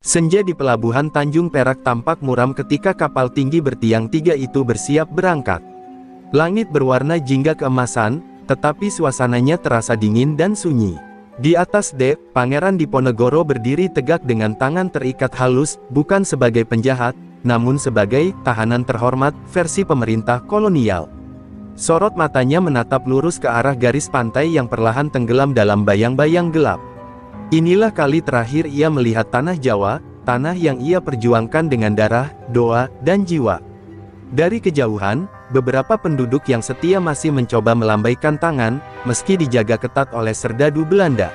Senja di pelabuhan Tanjung Perak tampak muram ketika kapal tinggi bertiang 3 itu bersiap berangkat. Langit berwarna jingga keemasan, tetapi suasananya terasa dingin dan sunyi. Di atas dek, Pangeran Diponegoro berdiri tegak dengan tangan terikat halus, bukan sebagai penjahat, namun sebagai tahanan terhormat versi pemerintah kolonial. Sorot matanya menatap lurus ke arah garis pantai yang perlahan tenggelam dalam bayang-bayang gelap. Inilah kali terakhir ia melihat tanah Jawa, tanah yang ia perjuangkan dengan darah, doa, dan jiwa. Dari kejauhan, beberapa penduduk yang setia masih mencoba melambaikan tangan, meski dijaga ketat oleh serdadu Belanda.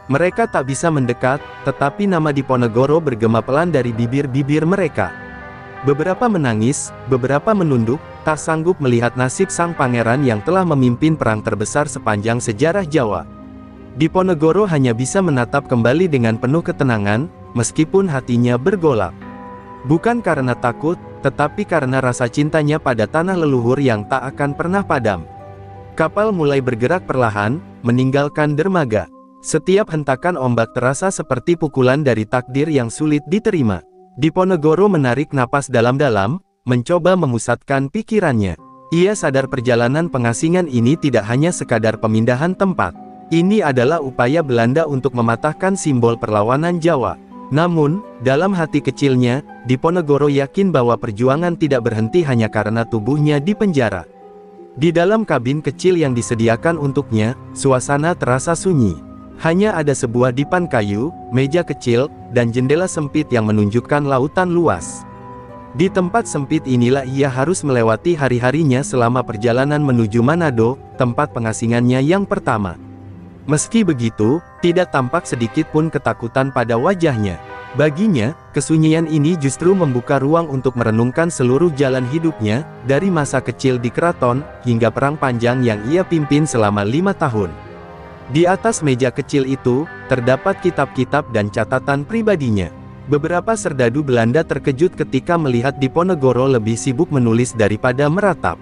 Mereka tak bisa mendekat, tetapi nama Diponegoro bergema pelan dari bibir-bibir mereka. Beberapa menangis, beberapa menunduk, tak sanggup melihat nasib sang pangeran yang telah memimpin perang terbesar sepanjang sejarah Jawa. Diponegoro hanya bisa menatap kembali dengan penuh ketenangan, meskipun hatinya bergolak. Bukan karena takut, tetapi karena rasa cintanya pada tanah leluhur yang tak akan pernah padam. Kapal mulai bergerak perlahan, meninggalkan dermaga. Setiap hentakan ombak terasa seperti pukulan dari takdir yang sulit diterima. Diponegoro menarik napas dalam-dalam, mencoba memusatkan pikirannya. Ia sadar perjalanan pengasingan ini tidak hanya sekadar pemindahan tempat. Ini adalah upaya Belanda untuk mematahkan simbol perlawanan Jawa. Namun, dalam hati kecilnya, Diponegoro yakin bahwa perjuangan tidak berhenti hanya karena tubuhnya di penjara. Di dalam kabin kecil yang disediakan untuknya, suasana terasa sunyi. Hanya ada sebuah dipan kayu, meja kecil, dan jendela sempit yang menunjukkan lautan luas. Di tempat sempit inilah ia harus melewati hari-harinya selama perjalanan menuju Manado, tempat pengasingannya yang pertama. Meski begitu, tidak tampak sedikit pun ketakutan pada wajahnya. Baginya, kesunyian ini justru membuka ruang untuk merenungkan seluruh jalan hidupnya, dari masa kecil di keraton, hingga perang panjang yang ia pimpin selama 5 tahun. Di atas meja kecil itu, terdapat kitab-kitab dan catatan pribadinya. Beberapa serdadu Belanda terkejut ketika melihat Diponegoro lebih sibuk menulis daripada meratap.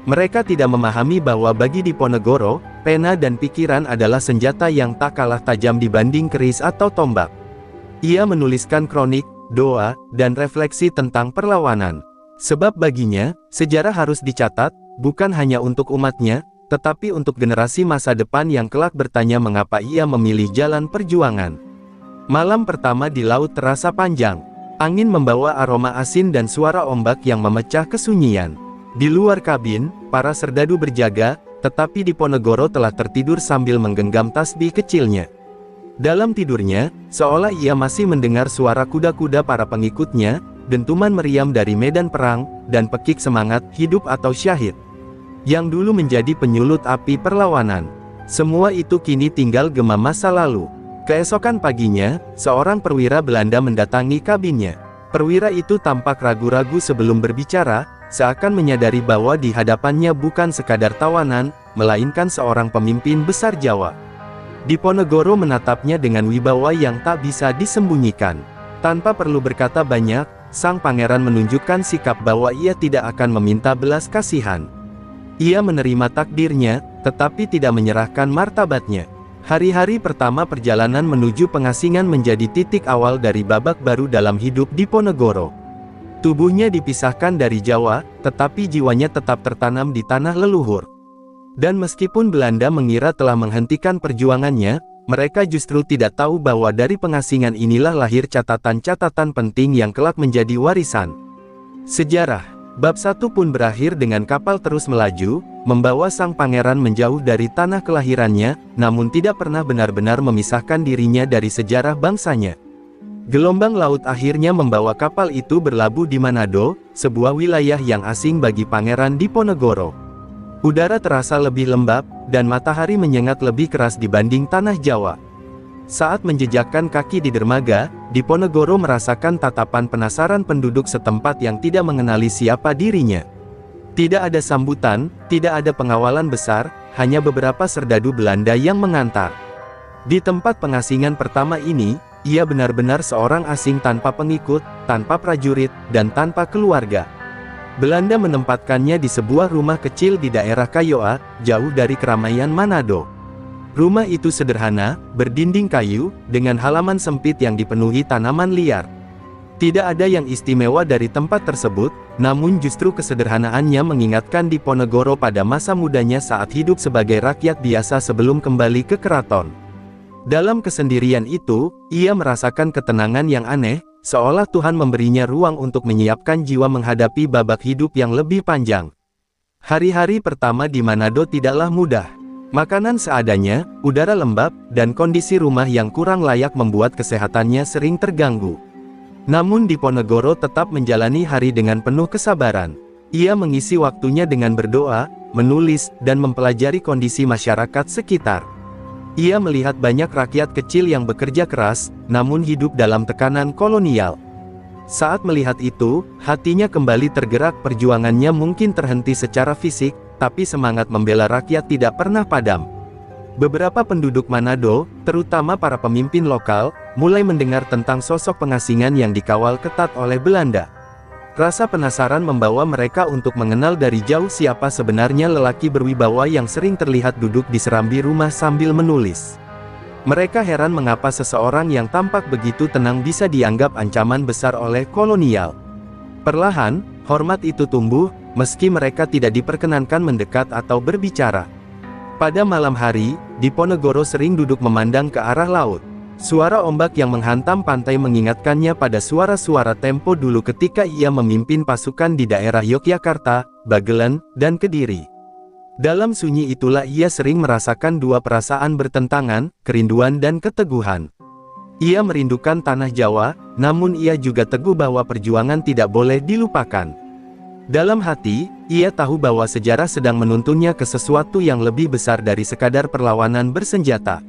Mereka tidak memahami bahwa bagi Diponegoro, pena dan pikiran adalah senjata yang tak kalah tajam dibanding keris atau tombak. Ia menuliskan kronik, doa, dan refleksi tentang perlawanan. Sebab baginya, sejarah harus dicatat, bukan hanya untuk umatnya, tetapi untuk generasi masa depan yang kelak bertanya mengapa ia memilih jalan perjuangan. Malam pertama di laut terasa panjang. Angin membawa aroma asin dan suara ombak yang memecah kesunyian. Di luar kabin, para serdadu berjaga, tetapi Diponegoro telah tertidur sambil menggenggam tasbih kecilnya. Dalam tidurnya, seolah ia masih mendengar suara kuda-kuda para pengikutnya, dentuman meriam dari medan perang, dan pekik semangat hidup atau syahid, yang dulu menjadi penyulut api perlawanan. Semua itu kini tinggal gema masa lalu. Keesokan paginya, seorang perwira Belanda mendatangi kabinnya. Perwira itu tampak ragu-ragu sebelum berbicara, seakan menyadari bahwa di hadapannya bukan sekadar tawanan, melainkan seorang pemimpin besar Jawa. Diponegoro menatapnya dengan wibawa yang tak bisa disembunyikan. Tanpa perlu berkata banyak, sang pangeran menunjukkan sikap bahwa ia tidak akan meminta belas kasihan. Ia menerima takdirnya, tetapi tidak menyerahkan martabatnya. Hari-hari pertama perjalanan menuju pengasingan menjadi titik awal dari babak baru dalam hidup Diponegoro. Tubuhnya dipisahkan dari Jawa, tetapi jiwanya tetap tertanam di tanah leluhur. Dan meskipun Belanda mengira telah menghentikan perjuangannya, mereka justru tidak tahu bahwa dari pengasingan inilah lahir catatan-catatan penting yang kelak menjadi warisan sejarah. Bab 1 pun berakhir dengan kapal terus melaju, membawa sang pangeran menjauh dari tanah kelahirannya, namun tidak pernah benar-benar memisahkan dirinya dari sejarah bangsanya. Gelombang laut akhirnya membawa kapal itu berlabuh di Manado, sebuah wilayah yang asing bagi Pangeran Diponegoro. Udara terasa lebih lembab, dan matahari menyengat lebih keras dibanding tanah Jawa. Saat menjejakkan kaki di dermaga, Diponegoro merasakan tatapan penasaran penduduk setempat yang tidak mengenali siapa dirinya. Tidak ada sambutan, tidak ada pengawalan besar, hanya beberapa serdadu Belanda yang mengantar. Di tempat pengasingan pertama ini, ia benar-benar seorang asing tanpa pengikut, tanpa prajurit, dan tanpa keluarga. Belanda menempatkannya di sebuah rumah kecil di daerah Kayoa, jauh dari keramaian Manado. Rumah itu sederhana, berdinding kayu, dengan halaman sempit yang dipenuhi tanaman liar. Tidak ada yang istimewa dari tempat tersebut, namun justru kesederhanaannya mengingatkan Diponegoro pada masa mudanya saat hidup sebagai rakyat biasa sebelum kembali ke keraton. Dalam kesendirian itu, ia merasakan ketenangan yang aneh, seolah Tuhan memberinya ruang untuk menyiapkan jiwa menghadapi babak hidup yang lebih panjang. Hari-hari pertama di Manado tidaklah mudah. Makanan seadanya, udara lembab, dan kondisi rumah yang kurang layak membuat kesehatannya sering terganggu. Namun Diponegoro tetap menjalani hari dengan penuh kesabaran. Ia mengisi waktunya dengan berdoa, menulis, dan mempelajari kondisi masyarakat sekitar. Ia melihat banyak rakyat kecil yang bekerja keras, namun hidup dalam tekanan kolonial. Saat melihat itu, hatinya kembali tergerak. Perjuangannya mungkin terhenti secara fisik, tapi semangat membela rakyat tidak pernah padam. Beberapa penduduk Manado, terutama para pemimpin lokal, mulai mendengar tentang sosok pengasingan yang dikawal ketat oleh Belanda. Rasa penasaran membawa mereka untuk mengenal dari jauh siapa sebenarnya lelaki berwibawa yang sering terlihat duduk di serambi rumah sambil menulis. Mereka heran mengapa seseorang yang tampak begitu tenang bisa dianggap ancaman besar oleh kolonial. Perlahan, hormat itu tumbuh, meski mereka tidak diperkenankan mendekat atau berbicara. Pada malam hari, Diponegoro sering duduk memandang ke arah laut. Suara ombak yang menghantam pantai mengingatkannya pada suara-suara tempo dulu ketika ia memimpin pasukan di daerah Yogyakarta, Bagelen, dan Kediri. Dalam sunyi itulah ia sering merasakan dua perasaan bertentangan, kerinduan dan keteguhan. Ia merindukan tanah Jawa, namun ia juga teguh bahwa perjuangan tidak boleh dilupakan. Dalam hati, ia tahu bahwa sejarah sedang menuntunnya ke sesuatu yang lebih besar dari sekadar perlawanan bersenjata.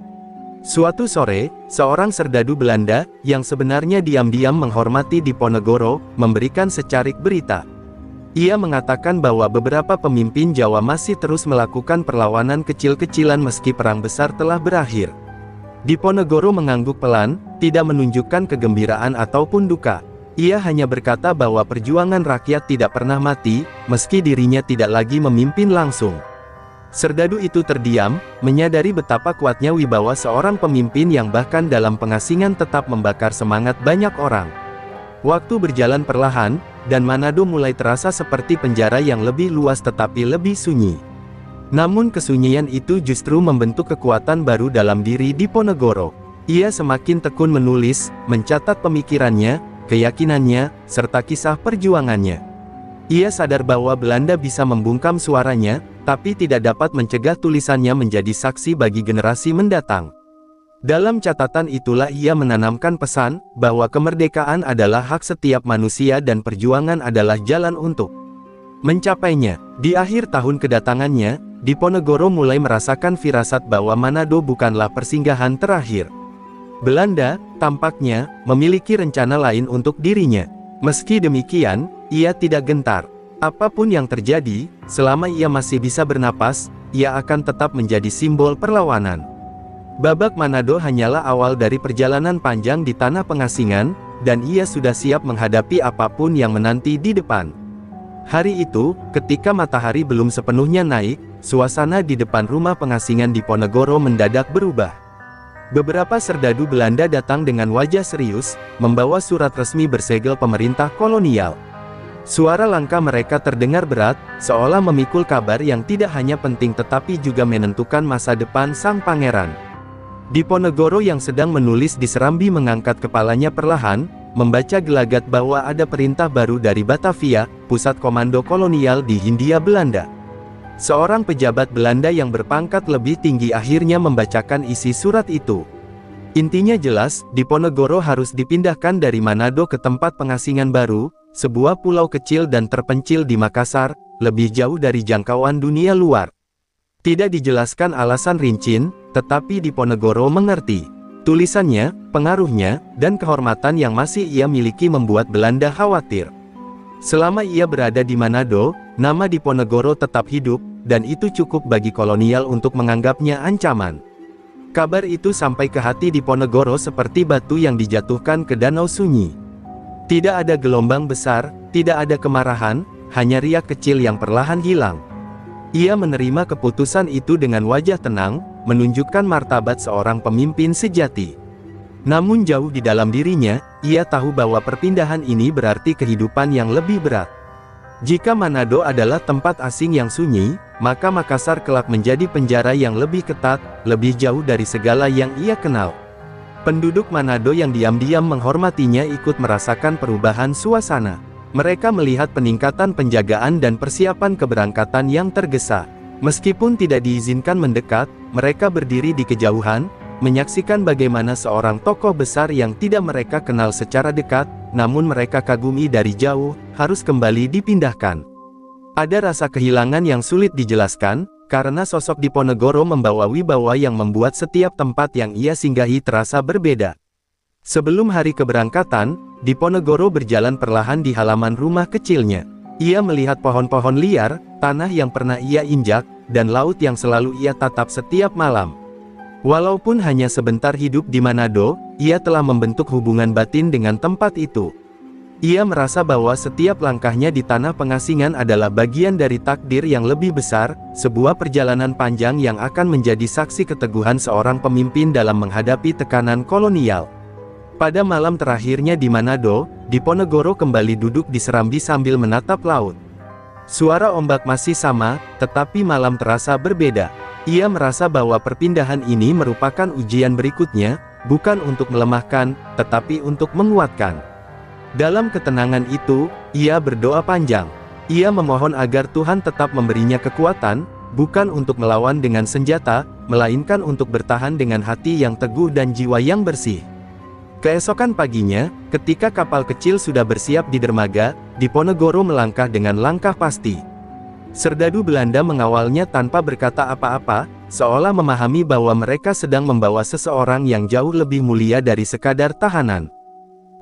Suatu sore, seorang serdadu Belanda, yang sebenarnya diam-diam menghormati Diponegoro, memberikan secarik berita. Ia mengatakan bahwa beberapa pemimpin Jawa masih terus melakukan perlawanan kecil-kecilan meski perang besar telah berakhir. Diponegoro mengangguk pelan, tidak menunjukkan kegembiraan ataupun duka. Ia hanya berkata bahwa perjuangan rakyat tidak pernah mati, meski dirinya tidak lagi memimpin langsung. Serdadu itu terdiam, menyadari betapa kuatnya wibawa seorang pemimpin yang bahkan dalam pengasingan tetap membakar semangat banyak orang. Waktu berjalan perlahan, dan Manado mulai terasa seperti penjara yang lebih luas tetapi lebih sunyi. Namun kesunyian itu justru membentuk kekuatan baru dalam diri Diponegoro. Ia semakin tekun menulis, mencatat pemikirannya, keyakinannya, serta kisah perjuangannya. Ia sadar bahwa Belanda bisa membungkam suaranya, tapi tidak dapat mencegah tulisannya menjadi saksi bagi generasi mendatang. Dalam catatan itulah ia menanamkan pesan, bahwa kemerdekaan adalah hak setiap manusia dan perjuangan adalah jalan untuk mencapainya. Di akhir tahun kedatangannya, Diponegoro mulai merasakan firasat bahwa Manado bukanlah persinggahan terakhir. Belanda, tampaknya, memiliki rencana lain untuk dirinya. Meski demikian, ia tidak gentar. Apapun yang terjadi, selama ia masih bisa bernapas, ia akan tetap menjadi simbol perlawanan. Babak Manado hanyalah awal dari perjalanan panjang di tanah pengasingan, dan ia sudah siap menghadapi apapun yang menanti di depan. Hari itu, ketika matahari belum sepenuhnya naik, suasana di depan rumah pengasingan Diponegoro mendadak berubah. Beberapa serdadu Belanda datang dengan wajah serius, membawa surat resmi bersegel pemerintah kolonial. Suara langkah mereka terdengar berat, seolah memikul kabar yang tidak hanya penting tetapi juga menentukan masa depan sang pangeran. Diponegoro yang sedang menulis di serambi mengangkat kepalanya perlahan, membaca gelagat bahwa ada perintah baru dari Batavia, pusat komando kolonial di Hindia Belanda. Seorang pejabat Belanda yang berpangkat lebih tinggi akhirnya membacakan isi surat itu. Intinya jelas, Diponegoro harus dipindahkan dari Manado ke tempat pengasingan baru, sebuah pulau kecil dan terpencil di Makassar, lebih jauh dari jangkauan dunia luar. Tidak dijelaskan alasan rinci, tetapi Diponegoro mengerti. Tulisannya, pengaruhnya, dan kehormatan yang masih ia miliki membuat Belanda khawatir. Selama ia berada di Manado, nama Diponegoro tetap hidup, dan itu cukup bagi kolonial untuk menganggapnya ancaman. Kabar itu sampai ke hati Diponegoro seperti batu yang dijatuhkan ke danau sunyi. Tidak ada gelombang besar, tidak ada kemarahan, hanya riak kecil yang perlahan hilang. Ia menerima keputusan itu dengan wajah tenang, menunjukkan martabat seorang pemimpin sejati. Namun jauh di dalam dirinya, ia tahu bahwa perpindahan ini berarti kehidupan yang lebih berat. Jika Manado adalah tempat asing yang sunyi, maka Makassar kelak menjadi penjara yang lebih ketat, lebih jauh dari segala yang ia kenal. Penduduk Manado yang diam-diam menghormatinya ikut merasakan perubahan suasana. Mereka melihat peningkatan penjagaan dan persiapan keberangkatan yang tergesa. Meskipun tidak diizinkan mendekat, mereka berdiri di kejauhan, menyaksikan bagaimana seorang tokoh besar yang tidak mereka kenal secara dekat, namun mereka kagumi dari jauh, harus kembali dipindahkan. Ada rasa kehilangan yang sulit dijelaskan, karena sosok Diponegoro membawa wibawa yang membuat setiap tempat yang ia singgahi terasa berbeda. Sebelum hari keberangkatan, Diponegoro berjalan perlahan di halaman rumah kecilnya. Ia melihat pohon-pohon liar, tanah yang pernah ia injak, dan laut yang selalu ia tatap setiap malam. Walaupun hanya sebentar hidup di Manado, ia telah membentuk hubungan batin dengan tempat itu. Ia merasa bahwa setiap langkahnya di tanah pengasingan adalah bagian dari takdir yang lebih besar, sebuah perjalanan panjang yang akan menjadi saksi keteguhan seorang pemimpin dalam menghadapi tekanan kolonial. Pada malam terakhirnya di Manado, Diponegoro kembali duduk di serambi sambil menatap laut. Suara ombak masih sama, tetapi malam terasa berbeda. Ia merasa bahwa perpindahan ini merupakan ujian berikutnya, bukan untuk melemahkan, tetapi untuk menguatkan. Dalam ketenangan itu, ia berdoa panjang. Ia memohon agar Tuhan tetap memberinya kekuatan, bukan untuk melawan dengan senjata, melainkan untuk bertahan dengan hati yang teguh dan jiwa yang bersih. Keesokan paginya, ketika kapal kecil sudah bersiap di dermaga, Diponegoro melangkah dengan langkah pasti. Serdadu Belanda mengawalnya tanpa berkata apa-apa, seolah memahami bahwa mereka sedang membawa seseorang yang jauh lebih mulia dari sekadar tahanan.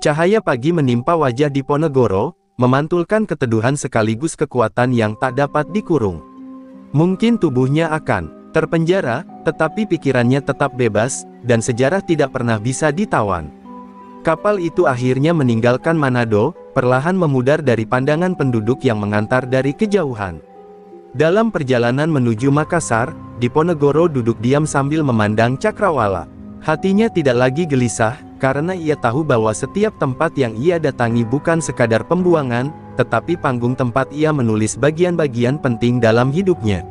Cahaya pagi menimpa wajah Diponegoro, memantulkan keteduhan sekaligus kekuatan yang tak dapat dikurung. Mungkin tubuhnya akan terpenjara, tetapi pikirannya tetap bebas, dan sejarah tidak pernah bisa ditawan. Kapal itu akhirnya meninggalkan Manado, perlahan memudar dari pandangan penduduk yang mengantar dari kejauhan. Dalam perjalanan menuju Makassar, Diponegoro duduk diam sambil memandang cakrawala. Hatinya tidak lagi gelisah, karena ia tahu bahwa setiap tempat yang ia datangi bukan sekadar pembuangan, tetapi panggung tempat ia menulis bagian-bagian penting dalam hidupnya.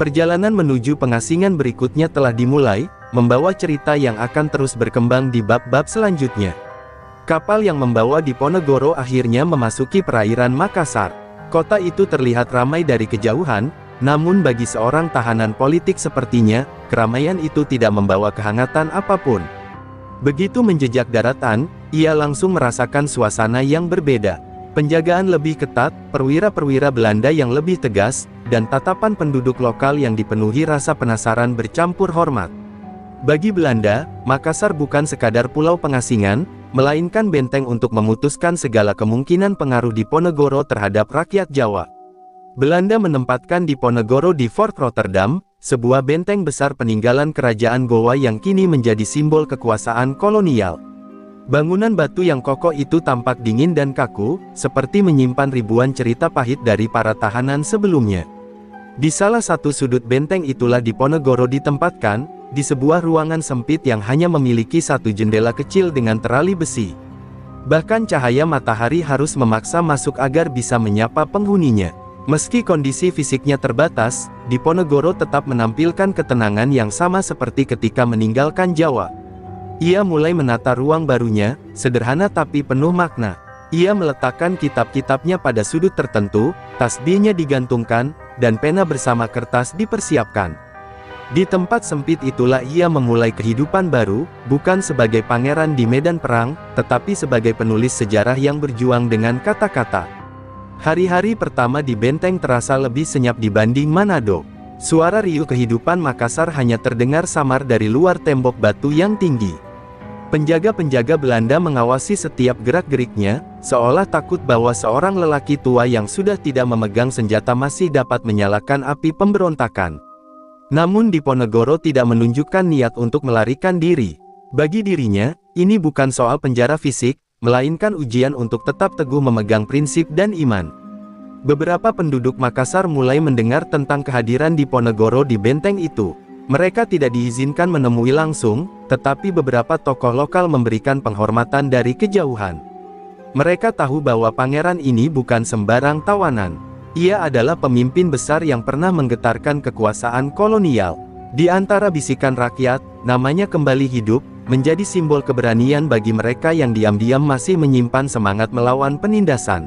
Perjalanan menuju pengasingan berikutnya telah dimulai, membawa cerita yang akan terus berkembang di bab-bab selanjutnya. Kapal yang membawa Diponegoro akhirnya memasuki perairan Makassar. Kota itu terlihat ramai dari kejauhan, namun bagi seorang tahanan politik sepertinya, keramaian itu tidak membawa kehangatan apapun. Begitu menjejak daratan, ia langsung merasakan suasana yang berbeda. Penjagaan lebih ketat, perwira-perwira Belanda yang lebih tegas, dan tatapan penduduk lokal yang dipenuhi rasa penasaran bercampur hormat. Bagi Belanda, Makassar bukan sekadar pulau pengasingan, melainkan benteng untuk memutuskan segala kemungkinan pengaruh Diponegoro terhadap rakyat Jawa. Belanda menempatkan Diponegoro di Fort Rotterdam, sebuah benteng besar peninggalan kerajaan Gowa yang kini menjadi simbol kekuasaan kolonial. Bangunan batu yang kokoh itu tampak dingin dan kaku, seperti menyimpan ribuan cerita pahit dari para tahanan sebelumnya. Di salah satu sudut benteng itulah Diponegoro ditempatkan, di sebuah ruangan sempit yang hanya memiliki satu jendela kecil dengan terali besi. Bahkan cahaya matahari harus memaksa masuk agar bisa menyapa penghuninya. Meski kondisi fisiknya terbatas, Diponegoro tetap menampilkan ketenangan yang sama seperti ketika meninggalkan Jawa. Ia mulai menata ruang barunya, sederhana tapi penuh makna. Ia meletakkan kitab-kitabnya pada sudut tertentu, tasbihnya digantungkan, dan pena bersama kertas dipersiapkan. Di tempat sempit itulah ia memulai kehidupan baru, bukan sebagai pangeran di medan perang, tetapi sebagai penulis sejarah yang berjuang dengan kata-kata. Hari-hari pertama di benteng terasa lebih senyap dibanding Manado. Suara riuh kehidupan Makassar hanya terdengar samar dari luar tembok batu yang tinggi. Penjaga-penjaga Belanda mengawasi setiap gerak-geriknya, seolah takut bahwa seorang lelaki tua yang sudah tidak memegang senjata masih dapat menyalakan api pemberontakan. Namun Diponegoro tidak menunjukkan niat untuk melarikan diri. Bagi dirinya, ini bukan soal penjara fisik, melainkan ujian untuk tetap teguh memegang prinsip dan iman. Beberapa penduduk Makassar mulai mendengar tentang kehadiran Diponegoro di benteng itu. Mereka tidak diizinkan menemui langsung, tetapi beberapa tokoh lokal memberikan penghormatan dari kejauhan. Mereka tahu bahwa pangeran ini bukan sembarang tawanan. Ia adalah pemimpin besar yang pernah menggetarkan kekuasaan kolonial. Di antara bisikan rakyat, namanya kembali hidup, menjadi simbol keberanian bagi mereka yang diam-diam masih menyimpan semangat melawan penindasan.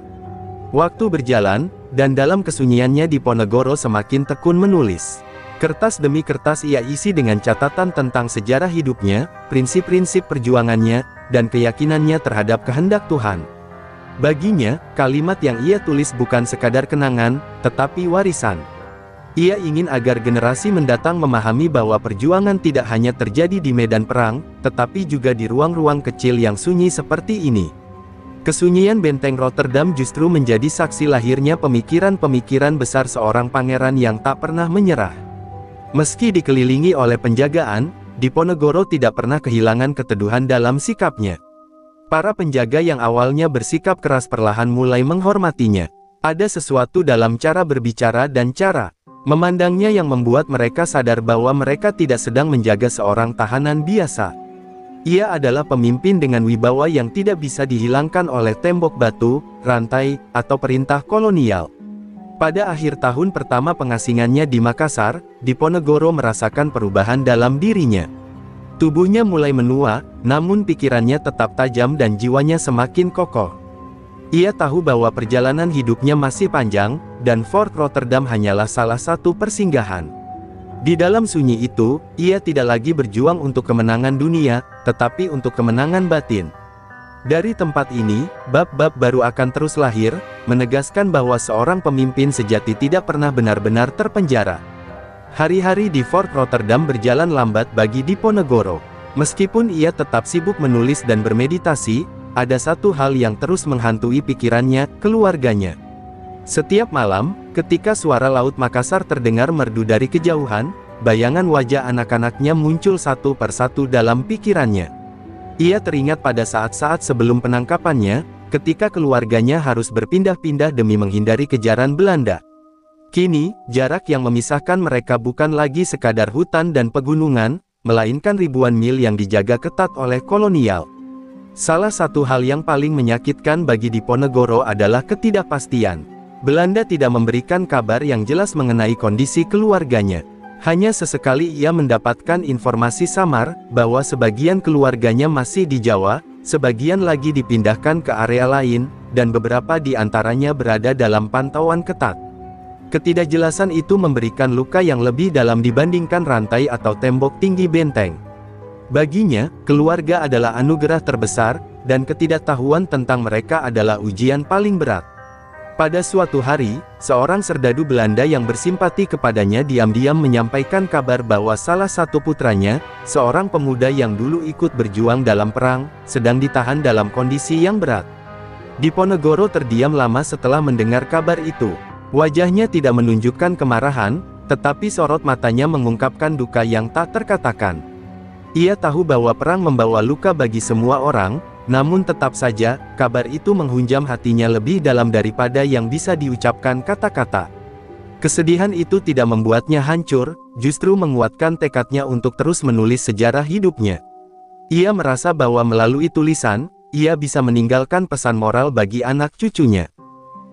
Waktu berjalan, dan dalam kesunyiannya Diponegoro semakin tekun menulis. Kertas demi kertas ia isi dengan catatan tentang sejarah hidupnya, prinsip-prinsip perjuangannya, dan keyakinannya terhadap kehendak Tuhan. Baginya, kalimat yang ia tulis bukan sekadar kenangan, tetapi warisan. Ia ingin agar generasi mendatang memahami bahwa perjuangan tidak hanya terjadi di medan perang, tetapi juga di ruang-ruang kecil yang sunyi seperti ini. Kesunyian benteng Rotterdam justru menjadi saksi lahirnya pemikiran-pemikiran besar seorang pangeran yang tak pernah menyerah. Meski dikelilingi oleh penjagaan, Diponegoro tidak pernah kehilangan keteduhan dalam sikapnya. Para penjaga yang awalnya bersikap keras perlahan mulai menghormatinya. Ada sesuatu dalam cara berbicara dan cara memandangnya yang membuat mereka sadar bahwa mereka tidak sedang menjaga seorang tahanan biasa. Ia adalah pemimpin dengan wibawa yang tidak bisa dihilangkan oleh tembok batu, rantai, atau perintah kolonial. Pada akhir tahun pertama pengasingannya di Makassar, Diponegoro merasakan perubahan dalam dirinya. Tubuhnya mulai menua, namun pikirannya tetap tajam dan jiwanya semakin kokoh. Ia tahu bahwa perjalanan hidupnya masih panjang, dan Fort Rotterdam hanyalah salah satu persinggahan. Di dalam sunyi itu, ia tidak lagi berjuang untuk kemenangan dunia, tetapi untuk kemenangan batin. Dari tempat ini, bab-bab baru akan terus lahir, menegaskan bahwa seorang pemimpin sejati tidak pernah benar-benar terpenjara. Hari-hari di Fort Rotterdam berjalan lambat bagi Diponegoro. Meskipun ia tetap sibuk menulis dan bermeditasi, ada satu hal yang terus menghantui pikirannya, keluarganya. Setiap malam, ketika suara Laut Makassar terdengar merdu dari kejauhan, bayangan wajah anak-anaknya muncul satu persatu dalam pikirannya. Ia teringat pada saat-saat sebelum penangkapannya, ketika keluarganya harus berpindah-pindah demi menghindari kejaran Belanda. Kini, jarak yang memisahkan mereka bukan lagi sekadar hutan dan pegunungan, melainkan ribuan mil yang dijaga ketat oleh kolonial. Salah satu hal yang paling menyakitkan bagi Diponegoro adalah ketidakpastian. Belanda tidak memberikan kabar yang jelas mengenai kondisi keluarganya. Hanya sesekali ia mendapatkan informasi samar, bahwa sebagian keluarganya masih di Jawa, sebagian lagi dipindahkan ke area lain, dan beberapa di antaranya berada dalam pantauan ketat. Ketidakjelasan itu memberikan luka yang lebih dalam dibandingkan rantai atau tembok tinggi benteng. Baginya, keluarga adalah anugerah terbesar, dan ketidaktahuan tentang mereka adalah ujian paling berat. Pada suatu hari, seorang serdadu Belanda yang bersimpati kepadanya diam-diam menyampaikan kabar bahwa salah satu putranya, seorang pemuda yang dulu ikut berjuang dalam perang, sedang ditahan dalam kondisi yang berat. Diponegoro terdiam lama setelah mendengar kabar itu. Wajahnya tidak menunjukkan kemarahan, tetapi sorot matanya mengungkapkan duka yang tak terkatakan. Ia tahu bahwa perang membawa luka bagi semua orang, namun tetap saja, kabar itu menghunjam hatinya lebih dalam daripada yang bisa diucapkan kata-kata. Kesedihan itu tidak membuatnya hancur, justru menguatkan tekadnya untuk terus menulis sejarah hidupnya. Ia merasa bahwa melalui tulisan, ia bisa meninggalkan pesan moral bagi anak cucunya.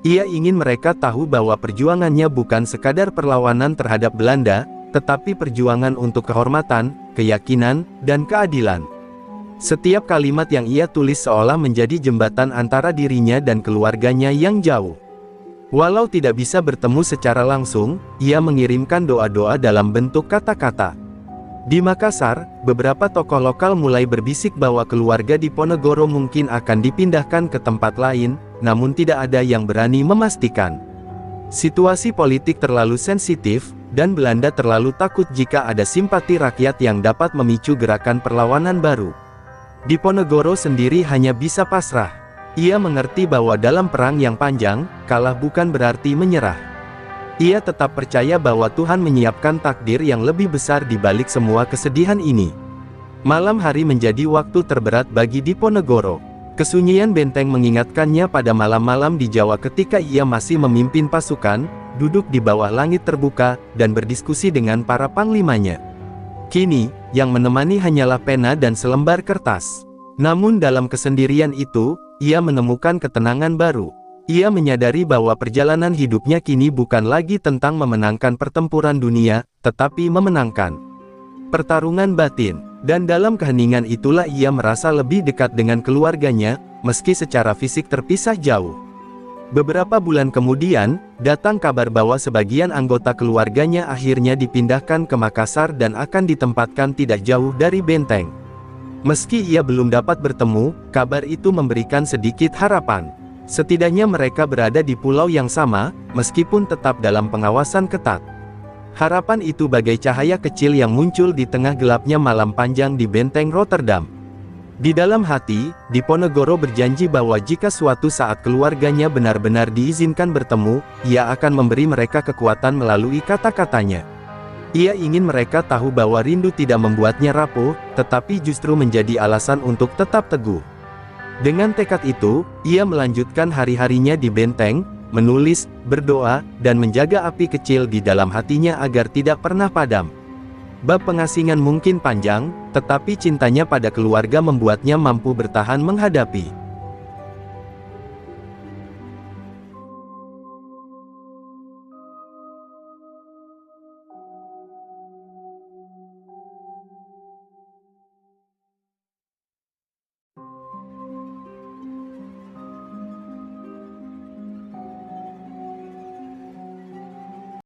Ia ingin mereka tahu bahwa perjuangannya bukan sekadar perlawanan terhadap Belanda, tetapi perjuangan untuk kehormatan, keyakinan, dan keadilan. Setiap kalimat yang ia tulis seolah menjadi jembatan antara dirinya dan keluarganya yang jauh. Walau tidak bisa bertemu secara langsung, ia mengirimkan doa-doa dalam bentuk kata-kata. Di Makassar, beberapa tokoh lokal mulai berbisik bahwa keluarga Diponegoro mungkin akan dipindahkan ke tempat lain, namun tidak ada yang berani memastikan. Situasi politik terlalu sensitif, dan Belanda terlalu takut jika ada simpati rakyat yang dapat memicu gerakan perlawanan baru. Diponegoro sendiri hanya bisa pasrah. Ia mengerti bahwa dalam perang yang panjang, kalah bukan berarti menyerah. Ia tetap percaya bahwa Tuhan menyiapkan takdir yang lebih besar di balik semua kesedihan ini. Malam hari menjadi waktu terberat bagi Diponegoro. Kesunyian benteng mengingatkannya pada malam-malam di Jawa ketika ia masih memimpin pasukan, duduk di bawah langit terbuka, dan berdiskusi dengan para panglimanya. Kini, yang menemani hanyalah pena dan selembar kertas. Namun dalam kesendirian itu, ia menemukan ketenangan baru. Ia menyadari bahwa perjalanan hidupnya kini bukan lagi tentang memenangkan pertempuran dunia, tetapi memenangkan pertarungan batin. Dan dalam keheningan itulah ia merasa lebih dekat dengan keluarganya, meski secara fisik terpisah jauh. Beberapa bulan kemudian, datang kabar bahwa sebagian anggota keluarganya akhirnya dipindahkan ke Makassar dan akan ditempatkan tidak jauh dari benteng. Meski ia belum dapat bertemu, kabar itu memberikan sedikit harapan. Setidaknya mereka berada di pulau yang sama, meskipun tetap dalam pengawasan ketat. Harapan itu bagai cahaya kecil yang muncul di tengah gelapnya malam panjang di benteng Rotterdam. Di dalam hati, Diponegoro berjanji bahwa jika suatu saat keluarganya benar-benar diizinkan bertemu, ia akan memberi mereka kekuatan melalui kata-katanya. Ia ingin mereka tahu bahwa rindu tidak membuatnya rapuh, tetapi justru menjadi alasan untuk tetap teguh. Dengan tekad itu, ia melanjutkan hari-harinya di benteng, menulis, berdoa, dan menjaga api kecil di dalam hatinya agar tidak pernah padam. Bab pengasingan mungkin panjang, tetapi cintanya pada keluarga membuatnya mampu bertahan menghadapi